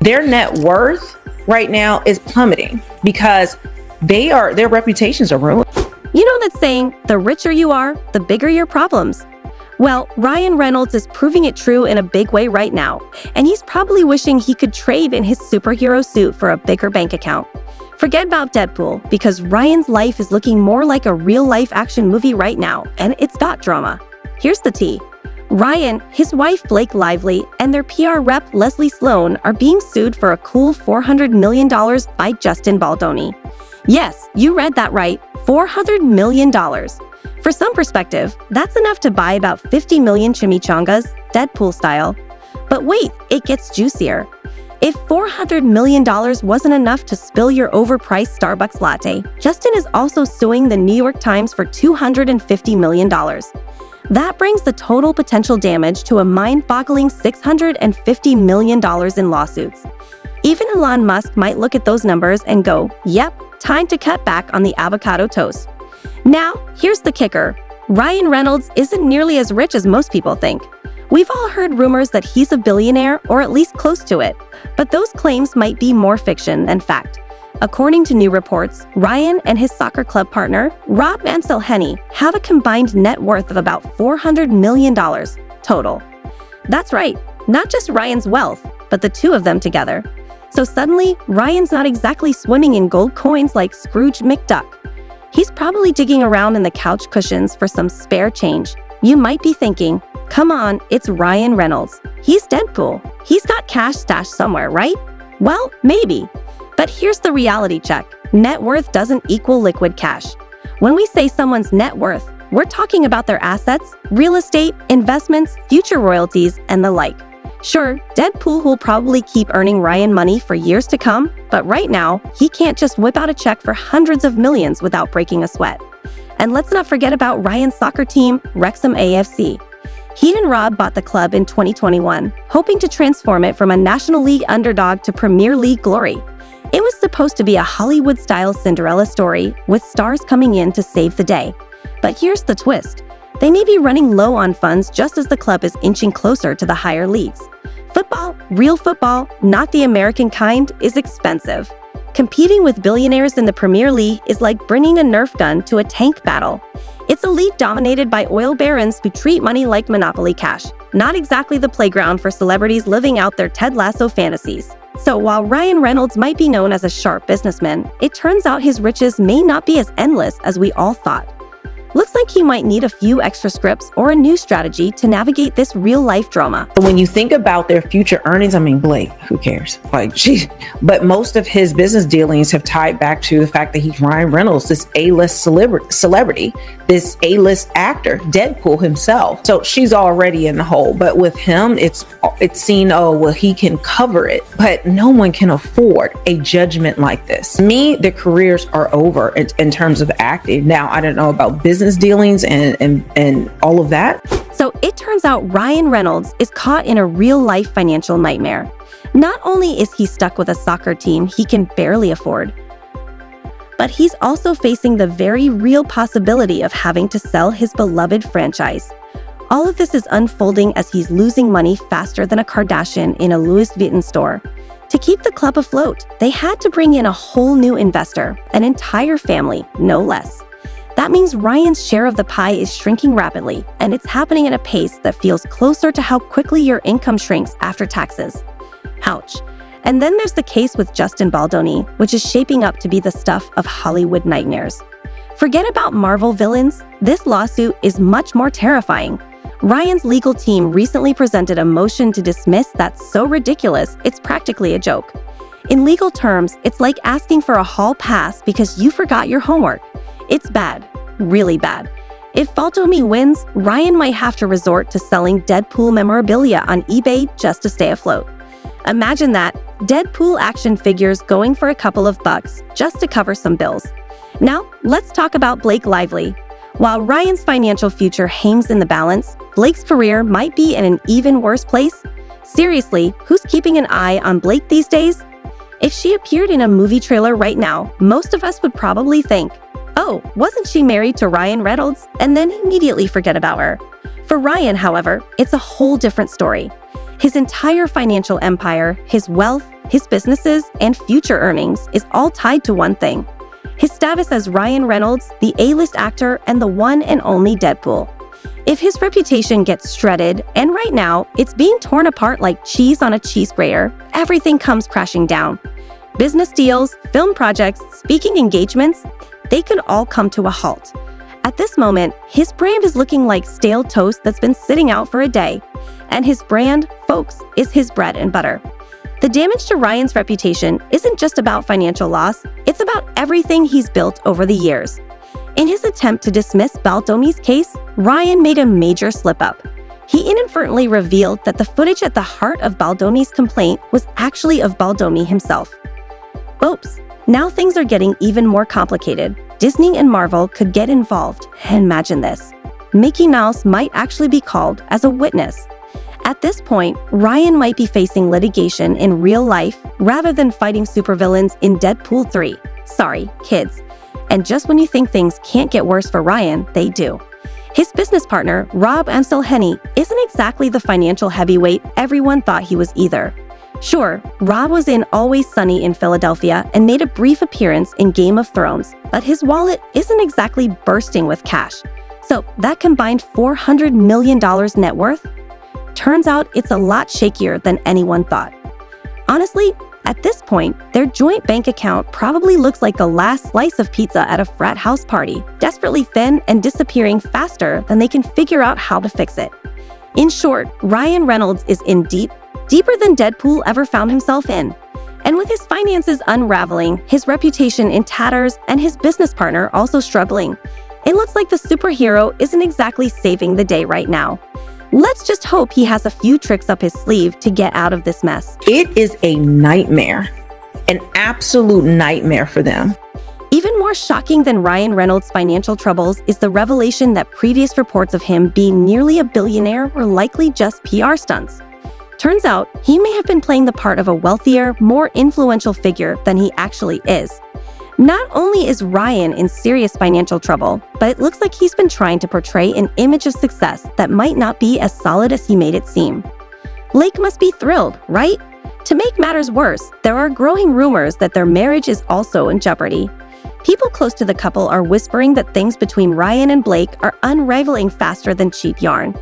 Their net worth right now is plummeting because their reputations are ruined. You know that saying, the richer you are, the bigger your problems. Well, Ryan Reynolds is proving it true in a big way right now, and he's probably wishing he could trade in his superhero suit for a bigger bank account. Forget about Deadpool, because Ryan's life is looking more like a real-life action movie right now, and it's got drama. Here's the tea. Ryan, his wife Blake Lively, and their PR rep Leslie Sloan are being sued for a cool $400 million by Justin Baldoni. Yes, you read that right, $400 million. For some perspective, that's enough to buy about 50 million chimichangas, Deadpool style. But wait, it gets juicier. If $400 million wasn't enough to spill your overpriced Starbucks latte, Justin is also suing the New York Times for $250 million. That brings the total potential damage to a mind-boggling $650 million in lawsuits. Even Elon Musk might look at those numbers and go, yep, time to cut back on the avocado toast. Now, here's the kicker. Ryan Reynolds isn't nearly as rich as most people think. We've all heard rumors that he's a billionaire or at least close to it, but those claims might be more fiction than fact. According to new reports, Ryan and his soccer club partner, Rob Manselhenny, have a combined net worth of about $400 million total. That's right, not just Ryan's wealth, but the two of them together. So suddenly, Ryan's not exactly swimming in gold coins like Scrooge McDuck. He's probably digging around in the couch cushions for some spare change. You might be thinking, come on, it's Ryan Reynolds. He's Deadpool. He's got cash stashed somewhere, right? Well, maybe. But here's the reality check. Net worth doesn't equal liquid cash. When we say someone's net worth, we're talking about their assets, real estate, investments, future royalties, and the like. Sure, Deadpool will probably keep earning Ryan money for years to come, but right now, he can't just whip out a check for hundreds of millions without breaking a sweat. And let's not forget about Ryan's soccer team, Wrexham AFC. He and Rob bought the club in 2021, hoping to transform it from a National League underdog to Premier League glory. It was supposed to be a Hollywood-style Cinderella story, with stars coming in to save the day. But here's the twist. They may be running low on funds just as the club is inching closer to the higher leagues. Football, real football, not the American kind, is expensive. Competing with billionaires in the Premier League is like bringing a Nerf gun to a tank battle. It's a league dominated by oil barons who treat money like Monopoly cash, not exactly the playground for celebrities living out their Ted Lasso fantasies. So while Ryan Reynolds might be known as a sharp businessman, it turns out his riches may not be as endless as we all thought. Looks like he might need a few extra scripts or a new strategy to navigate this real-life drama. When you think about their future earnings, I mean, Blake, who cares? Like, geez. But most of his business dealings have tied back to the fact that he's Ryan Reynolds, this A-list celebrity, this A-list actor, Deadpool himself. So she's already in the hole. But with him, it's seen, oh, well, he can cover it. But no one can afford a judgment like this. To me, their careers are over in terms of acting. Now, I don't know about business dealings and all of that. So it turns out Ryan Reynolds is caught in a real-life financial nightmare. Not only is he stuck with a soccer team he can barely afford, but he's also facing the very real possibility of having to sell his beloved franchise. All of this is unfolding as he's losing money faster than a Kardashian in a Louis Vuitton store. To keep the club afloat, they had to bring in a whole new investor, an entire family, no less. That means Ryan's share of the pie is shrinking rapidly, and it's happening at a pace that feels closer to how quickly your income shrinks after taxes. Ouch. And then there's the case with Justin Baldoni, which is shaping up to be the stuff of Hollywood nightmares. Forget about Marvel villains. This lawsuit is much more terrifying. Ryan's legal team recently presented a motion to dismiss that's so ridiculous, it's practically a joke. In legal terms, it's like asking for a hall pass because you forgot your homework. It's bad, really bad. If Baldoni wins, Ryan might have to resort to selling Deadpool memorabilia on eBay just to stay afloat. Imagine that, Deadpool action figures going for a couple of bucks just to cover some bills. Now, let's talk about Blake Lively. While Ryan's financial future hangs in the balance, Blake's career might be in an even worse place. Seriously, who's keeping an eye on Blake these days? If she appeared in a movie trailer right now, most of us would probably think, oh, wasn't she married to Ryan Reynolds? And then immediately forget about her. For Ryan, however, it's a whole different story. His entire financial empire, his wealth, his businesses, and future earnings is all tied to one thing: his status as Ryan Reynolds, the A-list actor and the one and only Deadpool. If his reputation gets shredded, and right now it's being torn apart like cheese on a cheese grater, everything comes crashing down. Business deals, film projects, speaking engagements, they could all come to a halt. At this moment, his brand is looking like stale toast that's been sitting out for a day. And his brand, folks, is his bread and butter. The damage to Ryan's reputation isn't just about financial loss, it's about everything he's built over the years. In his attempt to dismiss Baldoni's case, Ryan made a major slip-up. He inadvertently revealed that the footage at the heart of Baldoni's complaint was actually of Baldoni himself. Oops, now things are getting even more complicated. Disney and Marvel could get involved. Imagine this. Mickey Mouse might actually be called as a witness. At this point, Ryan might be facing litigation in real life rather than fighting supervillains in Deadpool 3. Sorry, kids. And just when you think things can't get worse for Ryan, they do. His business partner, Rob Amstel-Henny, isn't exactly the financial heavyweight everyone thought he was either. Sure, Rob was in Always Sunny in Philadelphia and made a brief appearance in Game of Thrones, but his wallet isn't exactly bursting with cash. So that combined $400 million net worth? Turns out it's a lot shakier than anyone thought. Honestly, at this point, their joint bank account probably looks like the last slice of pizza at a frat house party, desperately thin and disappearing faster than they can figure out how to fix it. In short, Ryan Reynolds is in deeper than Deadpool ever found himself in. And with his finances unraveling, his reputation in tatters, and his business partner also struggling, it looks like the superhero isn't exactly saving the day right now. Let's just hope he has a few tricks up his sleeve to get out of this mess. It is a nightmare, an absolute nightmare for them. Even more shocking than Ryan Reynolds' financial troubles is the revelation that previous reports of him being nearly a billionaire were likely just PR stunts. Turns out, he may have been playing the part of a wealthier, more influential figure than he actually is. Not only is Ryan in serious financial trouble, but it looks like he's been trying to portray an image of success that might not be as solid as he made it seem. Blake must be thrilled, right? To make matters worse, there are growing rumors that their marriage is also in jeopardy. People close to the couple are whispering that things between Ryan and Blake are unraveling faster than cheap yarn.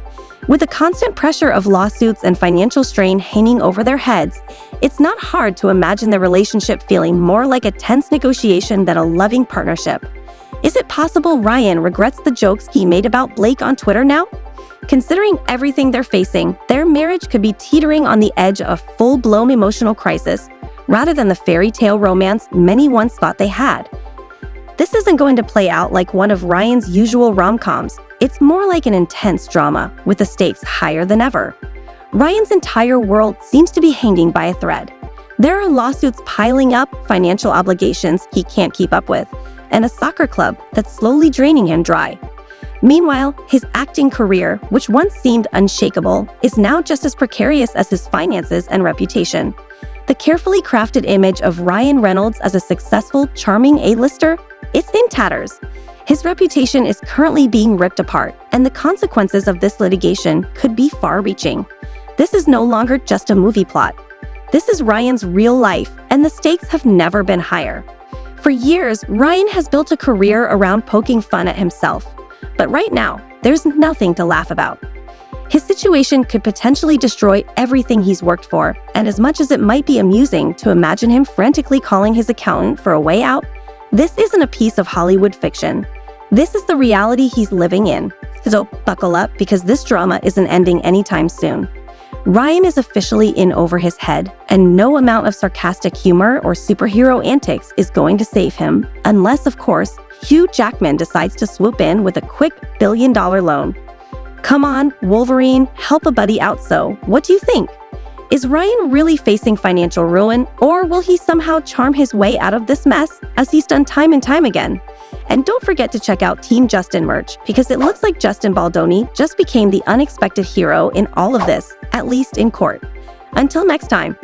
With the constant pressure of lawsuits and financial strain hanging over their heads, it's not hard to imagine the relationship feeling more like a tense negotiation than a loving partnership. Is it possible Ryan regrets the jokes he made about Blake on Twitter now? Considering everything they're facing, their marriage could be teetering on the edge of a full-blown emotional crisis, rather than the fairy tale romance many once thought they had. This isn't going to play out like one of Ryan's usual rom-coms. It's more like an intense drama, with the stakes higher than ever. Ryan's entire world seems to be hanging by a thread. There are lawsuits piling up, financial obligations he can't keep up with, and a soccer club that's slowly draining him dry. Meanwhile, his acting career, which once seemed unshakable, is now just as precarious as his finances and reputation. The carefully crafted image of Ryan Reynolds as a successful, charming A-lister, it's in tatters. His reputation is currently being ripped apart, and the consequences of this litigation could be far-reaching. This is no longer just a movie plot. This is Ryan's real life, and the stakes have never been higher. For years, Ryan has built a career around poking fun at himself. But right now, there's nothing to laugh about. His situation could potentially destroy everything he's worked for, and as much as it might be amusing to imagine him frantically calling his accountant for a way out, this isn't a piece of Hollywood fiction. This is the reality he's living in. So buckle up, because this drama isn't ending anytime soon. Ryan is officially in over his head, and no amount of sarcastic humor or superhero antics is going to save him, unless, of course, Hugh Jackman decides to swoop in with a quick billion-dollar loan. Come on, Wolverine, help a buddy out. So, what do you think? Is Ryan really facing financial ruin, or will he somehow charm his way out of this mess, as he's done time and time again? And don't forget to check out Team Justin merch, because it looks like Justin Baldoni just became the unexpected hero in all of this, at least in court. Until next time.